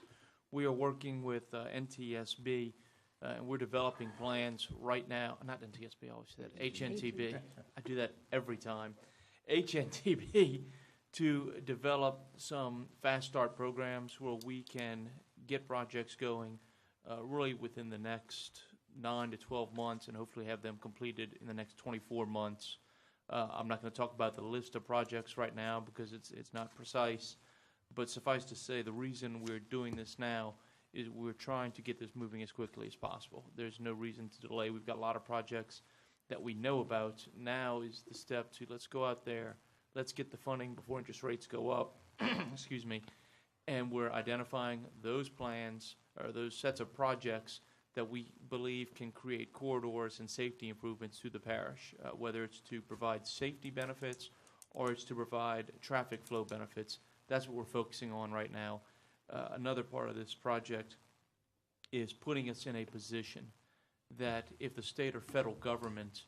K: we are working with NTSB, and we're developing plans right now, not NTSB, I always say that, HNTB. I do that every time. HNTB to develop some fast start programs where we can get projects going really within the next 9 to 12 months and hopefully have them completed in the next 24 months. I'm not going to talk about the list of projects right now because it's not precise, but suffice to say the reason we're doing this now is we're trying to get this moving as quickly as possible. There's no reason to delay. We've got a lot of projects that we know about. Now is the step to let's go out there, let's get the funding before interest rates go up, excuse me, and we're identifying those plans or those sets of projects that we believe can create corridors and safety improvements to the parish, whether it's to provide safety benefits or it's to provide traffic flow benefits. That's what we're focusing on right now. Another part of this project is putting us in a position that if the state or federal government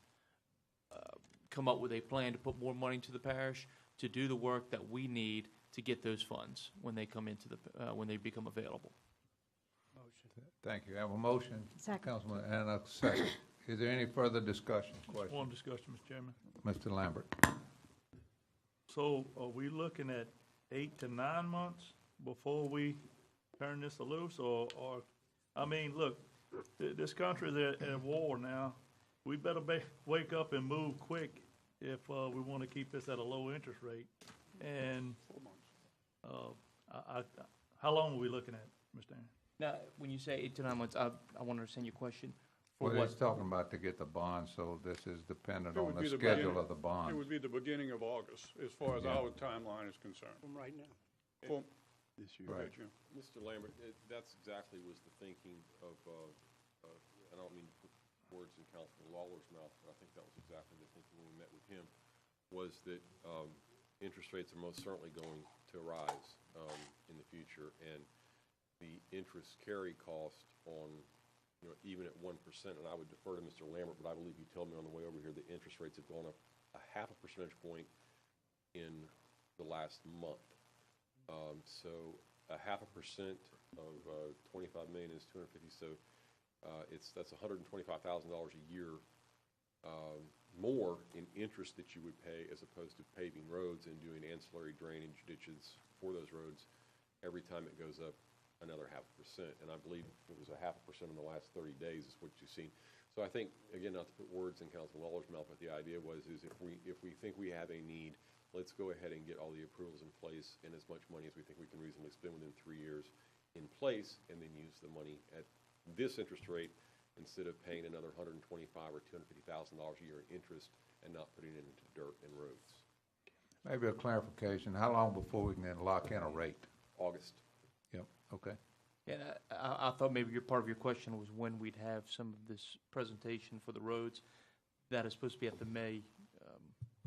K: come up with a plan to put more money into the parish to do the work that we need to get those funds when they come into when they become available.
A: Thank you. I have a motion,
R: Second.
A: Councilman, and a second. Is there any further discussion? Question?
N: One discussion, Mr. Chairman.
A: Mr. Lambert.
N: So are we looking at 8 to 9 months before we turn this loose, or I mean, look, this country is at war now. We better wake up and move quick if we want to keep this at a low interest rate. And how long are we looking at, Mr. Aaron?
K: Now, when you say 8 to 9 months, I want to understand your question. For
A: Well,
K: what?
A: he's talking about to get the bond, so this is dependent
Q: It
A: on
Q: would
A: the
Q: be the
A: schedule
Q: beginning-
A: of the bond.
Q: It would be the beginning of August, as far as
A: Yeah.
Q: our timeline is concerned.
O: From right now.
Q: From-
I: This year.
Q: Go ahead,
A: Right.
Q: Jim.
L: Mr. Lambert, that's exactly was the thinking of, I don't mean to put words in Councilman Lawler's mouth, but I think that was exactly the thinking when we met with him, was that interest rates are most certainly going to rise in the future, and the interest carry cost on, even at 1%, and I would defer to Mr. Lambert, but I believe he told me on the way over here that interest rates have gone up a 0.5 percentage point in the last month. So 0.5% of 25 million is 250. So that's $125,000 a year more in interest that you would pay as opposed to paving roads and doing ancillary drainage ditches for those roads every time it goes up another 0.5%. And I believe it was 0.5% in the last 30 days is what you've seen. So I think, again, not to put words in Councilman Lawler's mouth, but the idea is if we think we have a need, let's go ahead and get all the approvals in place and as much money as we think we can reasonably spend within 3 years in place, and then use the money at this interest rate instead of paying another $125,000 or $250,000 a year in interest and not putting it into dirt and roads.
A: Maybe a clarification, how long before we can then lock in a rate?
L: August.
A: Yep, okay.
K: Yeah, I thought maybe part of your question was when we'd have some of this presentation for the roads. That is supposed to be at the May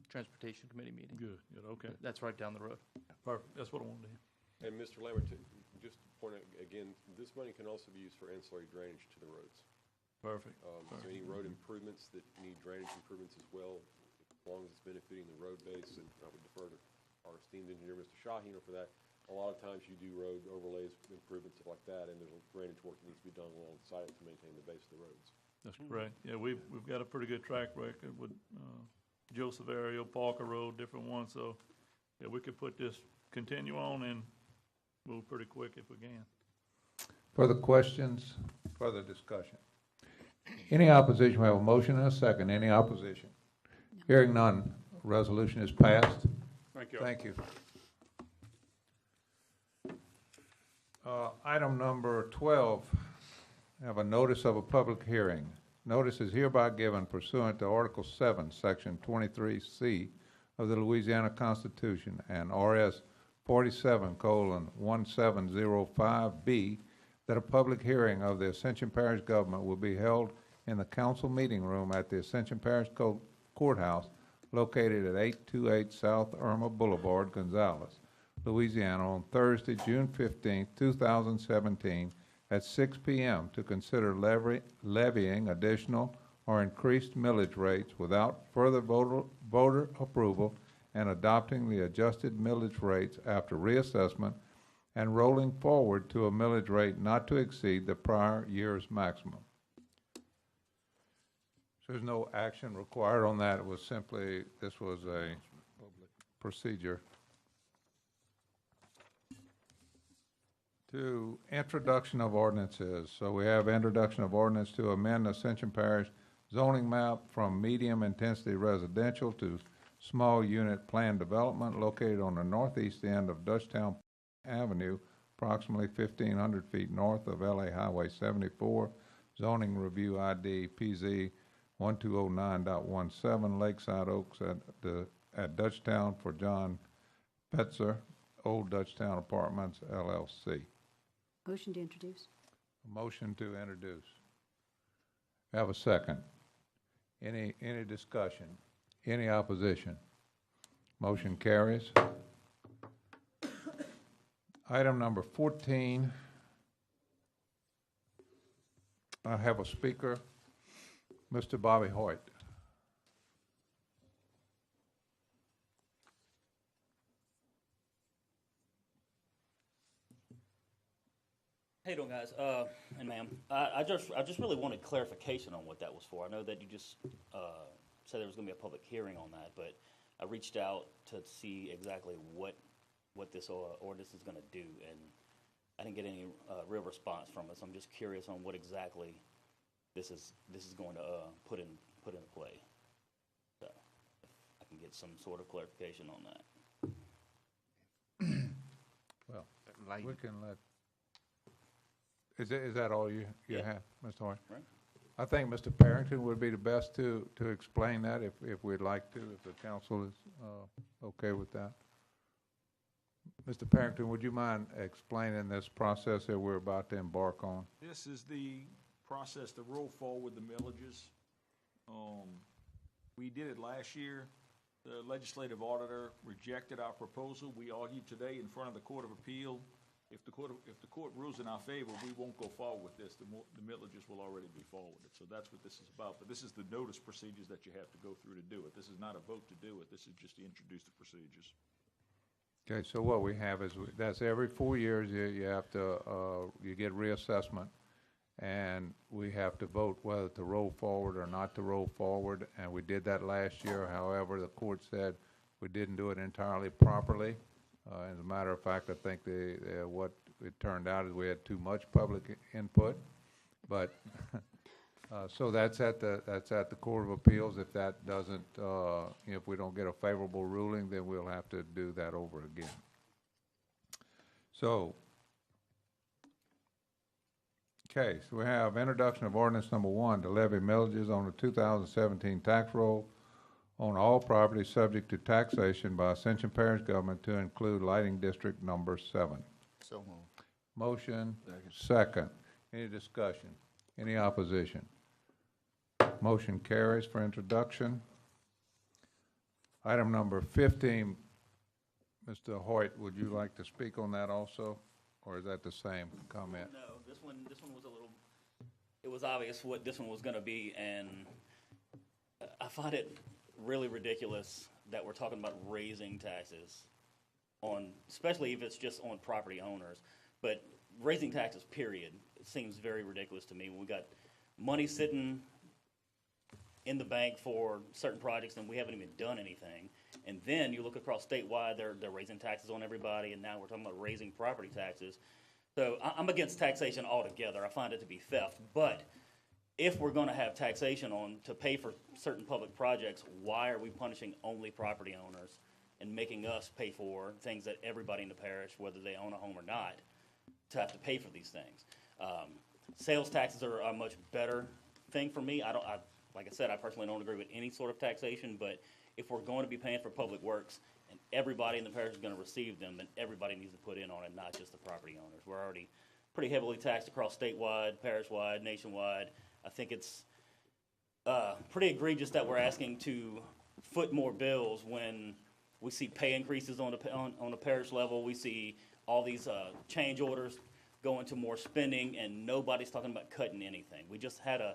K: Transportation Committee meeting.
N: Good, okay.
K: That's right down the road.
N: Perfect, that's what I wanted to hear.
L: And Mr. Lambert, just to point out, again, this money can also be used for ancillary drainage to the roads.
N: Perfect.
L: So any road improvements that need drainage improvements as well, as long as it's benefiting the road base, and I would defer to our esteemed engineer, Mr. Shaheen, for that. A lot of times you do road overlays, improvements, stuff like that, and there's drainage work that needs to be done alongside it to maintain the base of the roads.
N: That's correct. Yeah, we've got a pretty good track record with Joseph Aerial, Parker Road, different ones. So, yeah, we could continue on and move pretty quick if we can.
A: Further questions, further discussion? Any opposition? We have a motion and a second. Any opposition? No. Hearing none, resolution is passed.
Q: Thank you.
A: Thank you. Item number 12, I have a notice of a public hearing. Notice is hereby given pursuant to Article 7, Section 23C of the Louisiana Constitution, and RS 47:1705B, that a public hearing of the Ascension Parish government will be held in the council meeting room at the Ascension Parish Courthouse located at 828 South Irma Boulevard, Gonzales, Louisiana, on Thursday, June 15, 2017, at 6 p.m. to consider levying additional or increased millage rates without further voter approval and adopting the adjusted millage rates after reassessment and rolling forward to a millage rate not to exceed the prior year's maximum. So there's no action required on that. It was simply, this was a procedure. To introduction of ordinances. So we have introduction of ordinance to amend Ascension Parish zoning map from medium intensity residential to small unit plan development located on the northeast end of Dutchtown Avenue, approximately 1,500 feet north of LA Highway 74, zoning review ID PZ 1209.17, Lakeside Oaks at Dutchtown for John Petzer, Old Dutchtown Apartments LLC.
R: Motion to introduce.
A: A motion to introduce. Have a second. Any discussion? Any opposition? Motion carries. Item number 14. I have a speaker, Mr. Bobby Hoyt.
S: How you doing, guys? And ma'am, I just really wanted clarification on what that was for. I know that you just said there was going to be a public hearing on that, but I reached out to see exactly what this ordinance is going to do, and I didn't get any real response from it. So I'm just curious on what exactly this is going to put into play. So if I can get some sort of clarification on that.
A: Well, we can let. Is that all you have, Mr. Hoyt?
S: Right.
A: I think Mr. Parrington would be the best to explain that if we'd like to, if the council is okay with that. Mr. Parrington, would you mind explaining this process that we're about to embark on?
J: This is the process to roll forward the millages. We did it last year. The legislative auditor rejected our proposal. We argued today in front of the Court of Appeal. If the court rules in our favor, we won't go forward with this. The millages will already be forwarded. So that's what this is about. But this is the notice procedures that you have to go through to do it. This is not a vote to do it. This is just to introduce the procedures.
A: Okay, so what we have is, that's every 4 years you have to, you get reassessment, and we have to vote whether to roll forward or not to roll forward, and we did that last year. However, the court said we didn't do it entirely properly. As a matter of fact, I think what it turned out is we had too much public input, but so that's at the Court of Appeals. If that doesn't, if we don't get a favorable ruling, then we'll have to do that over again. So, okay, so we have introduction of ordinance number 1 to levy millages on the 2017 tax roll on all property subject to taxation by Ascension Parish government to include lighting district number 7.
M: So moved.
A: Motion, second. Any discussion? Any opposition? Motion carries for introduction. Item number 15, Mr. Hoyt, would you like to speak on that also, or is that the same comment?
S: No, this one was a little, it was obvious what this one was going to be, and I find it really ridiculous that we're talking about raising taxes on, especially if it's just on property owners, but raising taxes, period, it seems very ridiculous to me when we got money sitting in the bank for certain projects and we haven't even done anything. And then you look across statewide, they're raising taxes on everybody, and now we're talking about raising property taxes. So I'm against taxation altogether. I find it to be theft. But if we're going to have taxation to pay for certain public projects, why are we punishing only property owners and making us pay for things that everybody in the parish, whether they own a home or not, to have to pay for these things? Sales taxes are a much better thing for me. Like I said, I personally don't agree with any sort of taxation, but if we're going to be paying for public works and everybody in the parish is going to receive them, then everybody needs to put in on it, not just the property owners. We're already pretty heavily taxed across statewide, parish-wide, nationwide. I think it's pretty egregious that we're asking to foot more bills when we see pay increases on the parish level. We see all these change orders going to more spending, and nobody's talking about cutting anything. We just had a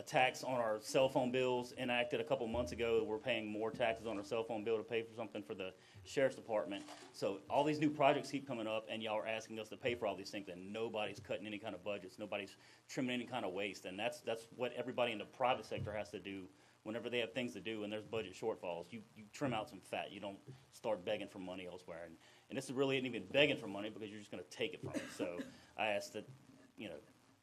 S: tax on our cell phone bills enacted a couple months ago. We're paying more taxes on our cell phone bill to pay for something for the sheriff's department. So all these new projects keep coming up, and y'all are asking us to pay for all these things, and nobody's cutting any kind of budgets. Nobody's trimming any kind of waste, and that's what everybody in the private sector has to do whenever they have things to do and there's budget shortfalls. You trim out some fat. You don't start begging for money elsewhere. And this really isn't even begging for money because you're just going to take it from it. So I ask that,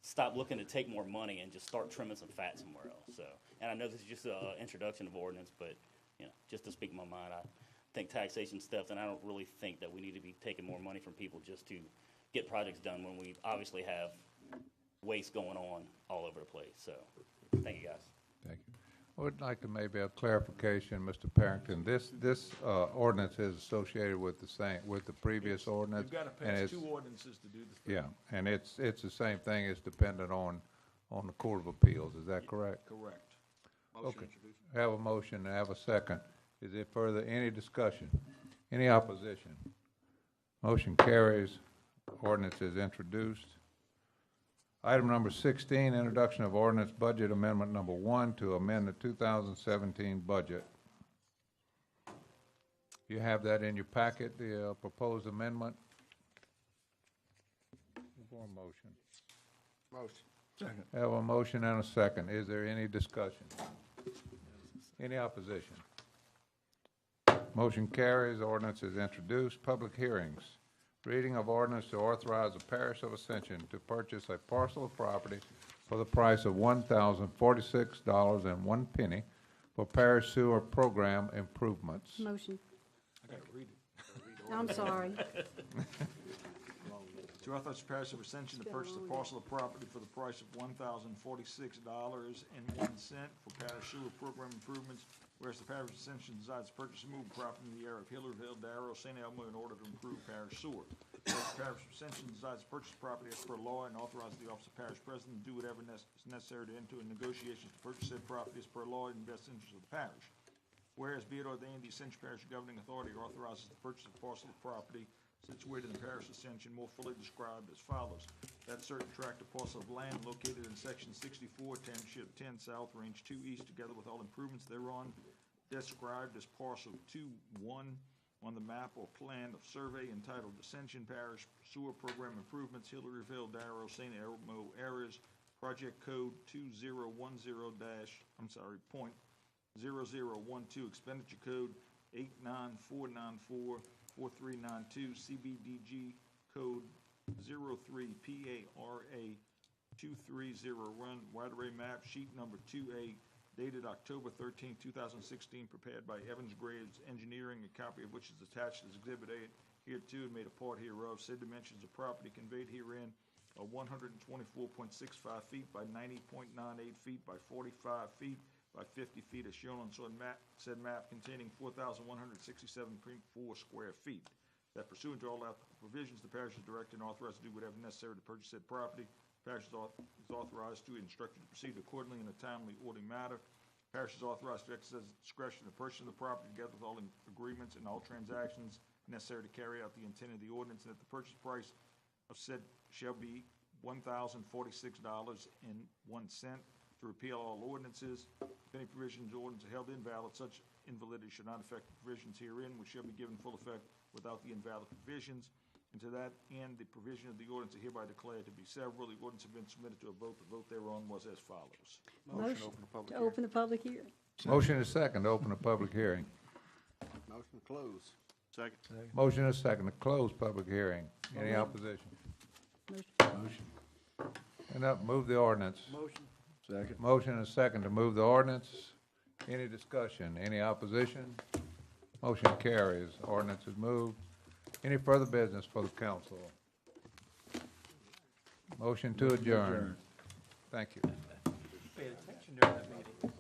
S: stop looking to take more money and just start trimming some fat somewhere else. So, and I know this is just an introduction of ordinance, but, just to speak my mind, I think taxation stuff, and I don't really think that we need to be taking more money from people just to get projects done when we obviously have waste going on all over the place. So, thank you, guys.
A: Thank you. I would like to maybe a clarification, Mr. Parrington. This ordinance is associated with the previous ordinance.
J: You've got to
A: and
J: pass
A: it's-
J: two ordinances to do the thing.
A: Yeah, and it's the same thing. It's dependent on the Court of Appeals. Is that correct?
J: Correct.
A: Okay. Have a motion, and have a second. Is there further any discussion? Any opposition? Motion carries. Ordinance is introduced. Item number 16, introduction of ordinance budget amendment number 1 to amend the 2017 budget. You have that in your packet, the proposed amendment. For a motion.
I: Motion.
A: Second. Have a motion and a second. Is there any discussion? Any opposition? Motion carries. Ordinance is introduced. Public hearings. Reading of ordinance to authorize the parish of Ascension to purchase a parcel of property for the price of $1,046.01 for parish sewer program improvements.
R: Motion.
J: I got to read it.
R: I'm sorry.
J: To authorize the parish of Ascension to purchase a parcel of property for the price of $1,046.01 for parish sewer program improvements, whereas the parish of Ascension desires to purchase and move property in the area of Hillerville, Darrow, St. Elmo in order to improve parish sewer. Whereas the parish of Ascension desires to purchase property as per law and authorize the office of parish president to do whatever is necessary to enter into negotiations to purchase said property as per law in the best interest of the parish. Whereas be it ordained, the Ascension Parish Governing Authority authorizes the purchase of parcel of property situated in the parish of Ascension, more fully described as follows. That certain tract of parcel of land located in section 64, township 10 south, range 2 east, together with all improvements thereon, described as parcel 2-1 on the map or plan of survey entitled Ascension Parish Sewer Program Improvements, Hillerville, Darrow, St. Elmo areas, project code 2010.0012, expenditure code 894944392, CBDG code 03PARA 2301, right array map, sheet number 2A, dated October 13, 2016, prepared by Evans Graves Engineering, a copy of which is attached as Exhibit A hereto and made a part hereof. Said dimensions of property conveyed herein are 124.65 feet by 90.98 feet by 45 feet by 50 feet as shown on said map containing 4,167.4 square feet. That pursuant to all applicable provisions, the parish is directed and authorized to do whatever necessary to purchase said property. The parish is authorized to instruct you to proceed accordingly in a timely, orderly matter. The parish is authorized to exercise discretion to purchase the property together with all agreements and all transactions necessary to carry out the intent of the ordinance, and that the purchase price of said shall be $1,046.01. To repeal all ordinances. If any provisions of ordinance are held invalid, such invalidity should not affect the provisions herein, which shall be given full effect without the invalid provisions. And to that end, the provision of the ordinance are hereby declared to be several. The ordinance have been submitted to a vote. The vote thereon was as follows.
R: Motion to open the public hearing.
A: Motion is second to open the public hearing.
I: Motion to close. Second.
A: Motion is second to close public hearing. Any opposition?
R: Motion.
A: And up, move the ordinance.
O: Motion.
I: Second.
A: Motion is second to move the ordinance. Any discussion? Any opposition? Motion carries. Ordinance is moved. Any further business for the council? Motion to adjourn. Thank you.
K: Pay attention during that meeting.